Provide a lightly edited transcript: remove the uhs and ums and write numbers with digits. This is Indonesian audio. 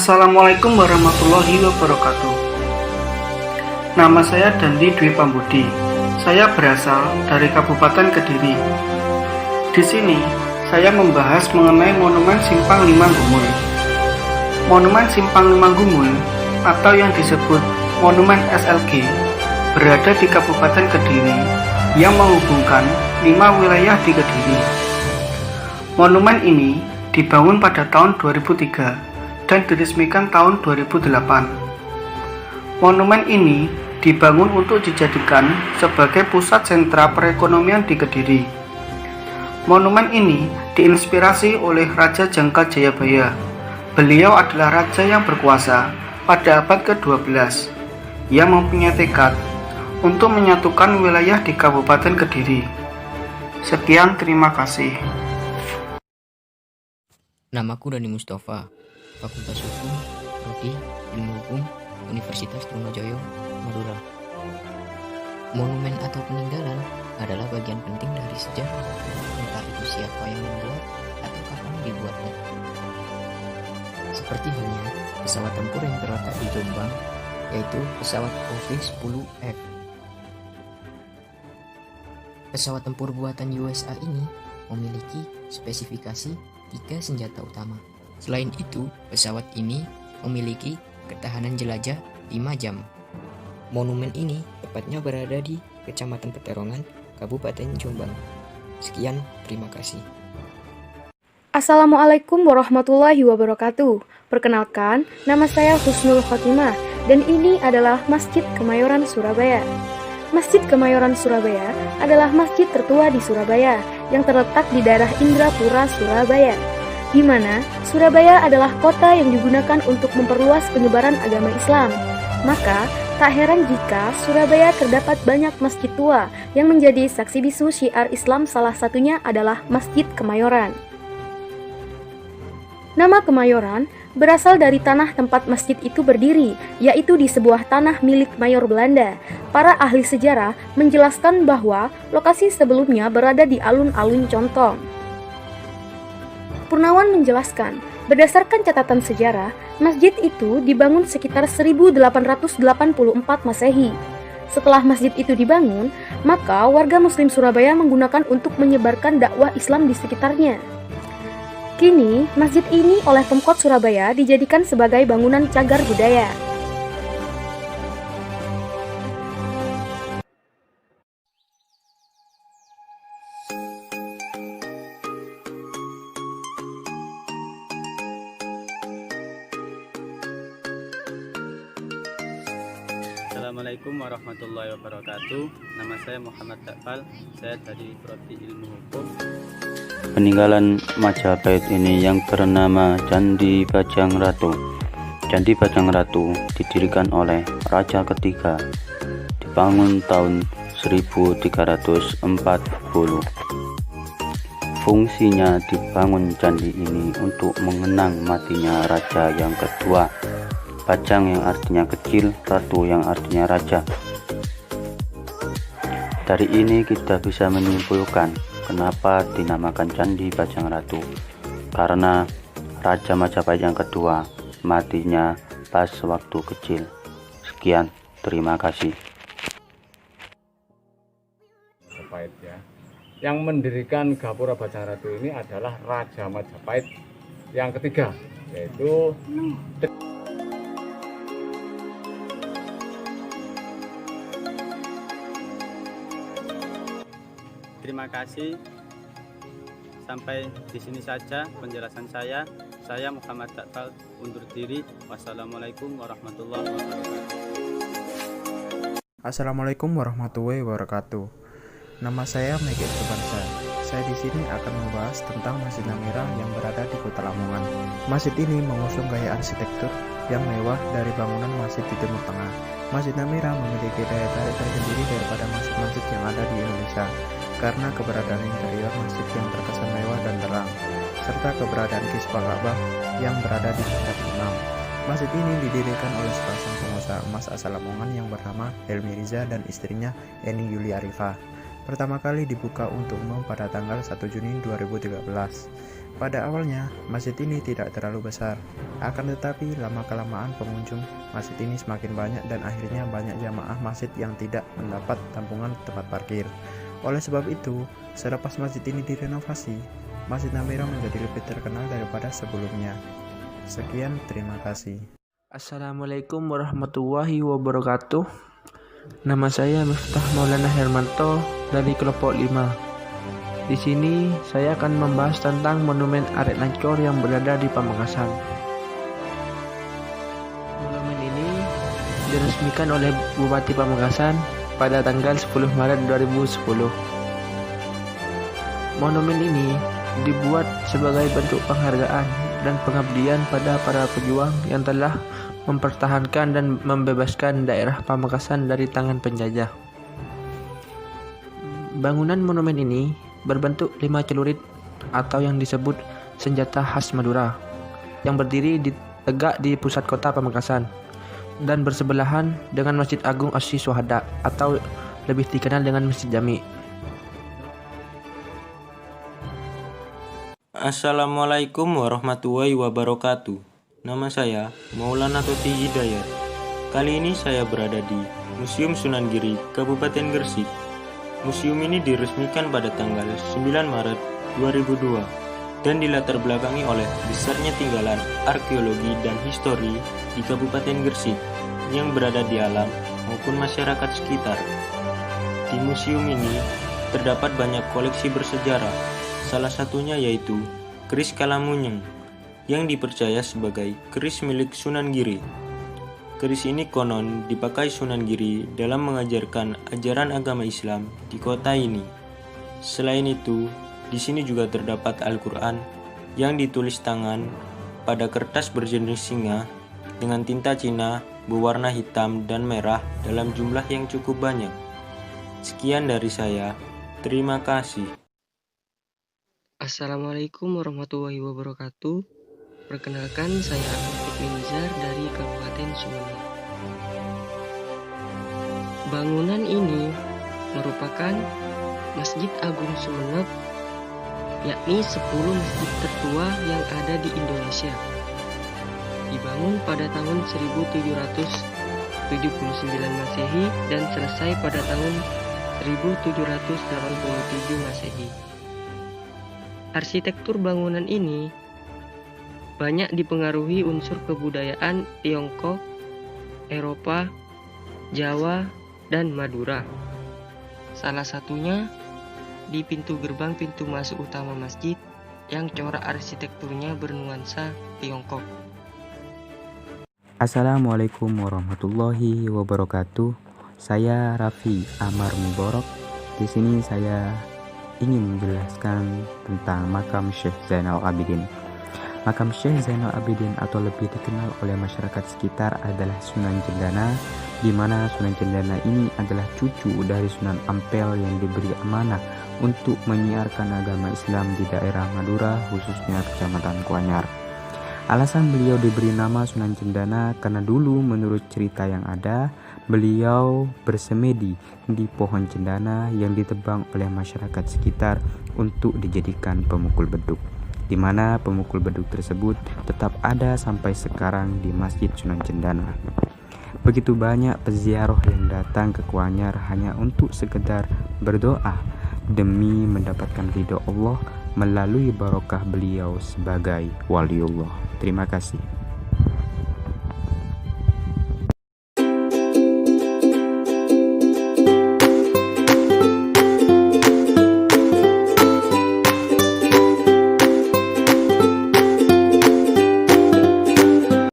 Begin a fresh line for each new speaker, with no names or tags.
Assalamualaikum warahmatullahi wabarakatuh. Nama saya Dandi Dwi Pambudi. Saya berasal dari Kabupaten Kediri. Di sini, saya membahas mengenai Monumen Simpang Lima Gumul. Monumen Simpang Lima Gumul atau yang disebut Monumen SLG berada di Kabupaten Kediri yang menghubungkan 5 wilayah di Kediri. Monumen ini dibangun pada tahun 2003 dan diresmikan tahun 2008. Monumen ini dibangun untuk dijadikan sebagai pusat sentra perekonomian di Kediri. Monumen ini diinspirasi oleh Raja Jangka Jayabaya. Beliau adalah raja yang berkuasa pada abad ke-12 yang mempunyai tekad untuk menyatukan wilayah di Kabupaten Kediri. Sekian, terima kasih.
Namaku Dani Mustafa, Fakultas Hukum, Prodi Ilmu Hukum, Universitas Trunojoyo, Madura. Monumen atau peninggalan adalah bagian penting dari sejarah, entah itu siapa yang membuat atau kapan dibuatnya. Seperti halnya pesawat tempur yang terletak di Jombang, yaitu pesawat OV-10F. Pesawat tempur buatan USA ini memiliki spesifikasi 3 senjata utama. Selain itu, pesawat ini memiliki ketahanan jelajah 5 jam. Monumen ini tepatnya berada di Kecamatan Peterongan, Kabupaten Jombang. Sekian, terima kasih.
Assalamualaikum warahmatullahi wabarakatuh. Perkenalkan, nama saya Husnul Khotimah dan ini adalah Masjid Kemayoran Surabaya. Masjid Kemayoran Surabaya adalah masjid tertua di Surabaya yang terletak di daerah Indrapura, Surabaya, di mana Surabaya adalah kota yang digunakan untuk memperluas penyebaran agama Islam. Maka, tak heran jika Surabaya terdapat banyak masjid tua yang menjadi saksi bisu syiar Islam, salah satunya adalah Masjid Kemayoran. Nama Kemayoran berasal dari tanah tempat masjid itu berdiri, yaitu di sebuah tanah milik Mayor Belanda. Para ahli sejarah menjelaskan bahwa lokasi sebelumnya berada di alun-alun Contong. Purnawan menjelaskan, berdasarkan catatan sejarah, masjid itu dibangun sekitar 1884 Masehi. Setelah masjid itu dibangun, maka warga muslim Surabaya menggunakan untuk menyebarkan dakwah Islam di sekitarnya. Kini, masjid ini oleh Pemkot Surabaya dijadikan sebagai bangunan cagar budaya.
Assalamualaikum warahmatullahi wabarakatuh. Nama saya Muhammad Takfal. Saya dari Prodi Ilmu Hukum.
Peninggalan Majapahit ini yang bernama Candi Bajang Ratu. Candi Bajang Ratu didirikan oleh Raja ketiga, dibangun tahun 1340. Fungsinya dibangun candi ini untuk mengenang matinya raja yang kedua, Bajang yang artinya kecil, Ratu yang artinya raja. Dari ini kita bisa menyimpulkan kenapa dinamakan Candi Bajang Ratu, karena Raja Majapahit yang kedua matinya pas waktu kecil. Sekian, terima kasih.
Majapahit ya. Yang mendirikan Gapura Bajang Ratu ini adalah Raja Majapahit yang ketiga, yaitu
Terima kasih. Sampai di sini saja penjelasan saya. Saya Muhammad Takfal undur diri. Wassalamualaikum warahmatullahi wabarakatuh.
Assalamualaikum warahmatullahi wabarakatuh. Nama saya Megi Subansa. Saya di sini akan membahas tentang Masjid Namira yang berada di Kota Lamongan. Masjid ini mengusung gaya arsitektur yang mewah dari bangunan masjid di Timur Tengah. Masjid Namira memiliki daya tarik tersendiri daripada masjid-masjid yang ada di Indonesia, karena keberadaan interior masjid yang terkesan mewah dan terang, serta keberadaan Kiswah Ka'bah yang berada di tingkat 6. Masjid ini didirikan oleh sepasang pengusaha emas asal Lamongan yang bernama Helmi Riza dan istrinya Eni Yuli Arifah. Pertama kali dibuka untuk umum pada tanggal 1 Juni 2013. Pada awalnya, masjid ini tidak terlalu besar. Akan tetapi, lama-kelamaan pengunjung masjid ini semakin banyak dan akhirnya banyak jamaah masjid yang tidak mendapat tampungan tempat parkir. Oleh sebab itu, selepas masjid ini direnovasi, Masjid Namira menjadi lebih terkenal daripada sebelumnya. Sekian, terima kasih.
Assalamualaikum warahmatullahi wabarakatuh. Nama saya Miftah Maulana Hermanto dari kelompok 5. Di sini saya akan membahas tentang Monumen Arek Lancor yang berada di Pamekasan. Monumen ini diresmikan oleh Bupati Pamekasan pada tanggal 10 Maret 2010. Monumen ini dibuat sebagai bentuk penghargaan dan pengabdian pada para pejuang yang telah mempertahankan dan membebaskan daerah Pamekasan dari tangan penjajah. Bangunan monumen ini berbentuk 5 celurit atau yang disebut senjata khas Madura yang berdiri tegak di pusat kota Pamekasan dan bersebelahan dengan Masjid Agung Asy-Syuhada atau lebih dikenal dengan Masjid Jami.
Assalamualaikum warahmatullahi wabarakatuh. Nama saya Maulana Toti Hidayat. Kali ini saya berada di Museum Sunan Giri, Kabupaten Gresik. Museum ini diresmikan pada tanggal 9 Maret 2002 dan dilatar belakangi oleh besarnya tinggalan arkeologi dan histori di Kabupaten Gresik yang berada di alam maupun masyarakat sekitar. Di museum ini terdapat banyak koleksi bersejarah, salah satunya yaitu keris Kalamunyeng yang dipercaya sebagai keris milik Sunan Giri. Keris ini konon dipakai Sunan Giri dalam mengajarkan ajaran agama Islam di kota ini. Selain itu, di sini juga terdapat Al-Quran yang ditulis tangan pada kertas berjenis singa dengan tinta Cina berwarna hitam dan merah dalam jumlah yang cukup banyak. Sekian dari saya, terima kasih.
Assalamualaikum warahmatullahi wabarakatuh. Perkenalkan, saya Ahmad Fikri Nizar dari Kabupaten Sumeneb. Bangunan ini merupakan Masjid Agung Sumeneb, yakni 10 masjid tertua yang ada di Indonesia. Dibangun pada tahun 1779 Masehi dan selesai pada tahun 1787 Masehi. Arsitektur bangunan ini banyak dipengaruhi unsur kebudayaan Tiongkok, Eropa, Jawa, dan Madura. Salah satunya di pintu gerbang pintu masuk utama masjid yang corak arsitekturnya bernuansa Tiongkok.
Assalamualaikum warahmatullahi wabarakatuh. Saya Raffi Amar Mubarak. Di sini saya ingin menjelaskan tentang makam Syekh Zainal Abidin. Makam Syekh Zainal Abidin atau lebih dikenal oleh masyarakat sekitar adalah Sunan Cendana, di mana Sunan Cendana ini adalah cucu dari Sunan Ampel yang diberi amanah untuk menyiarkan agama Islam di daerah Madura, khususnya Kecamatan Kuanyar. Alasan beliau diberi nama Sunan Cendana karena dulu menurut cerita yang ada, beliau bersemedi di pohon cendana yang ditebang oleh masyarakat sekitar untuk dijadikan pemukul beduk, di mana pemukul beduk tersebut tetap ada sampai sekarang di Masjid Sunan Cendana. Begitu banyak peziarah yang datang ke Kuanyar hanya untuk sekedar berdoa demi mendapatkan ridho Allah melalui barokah beliau sebagai waliullah. Terima kasih.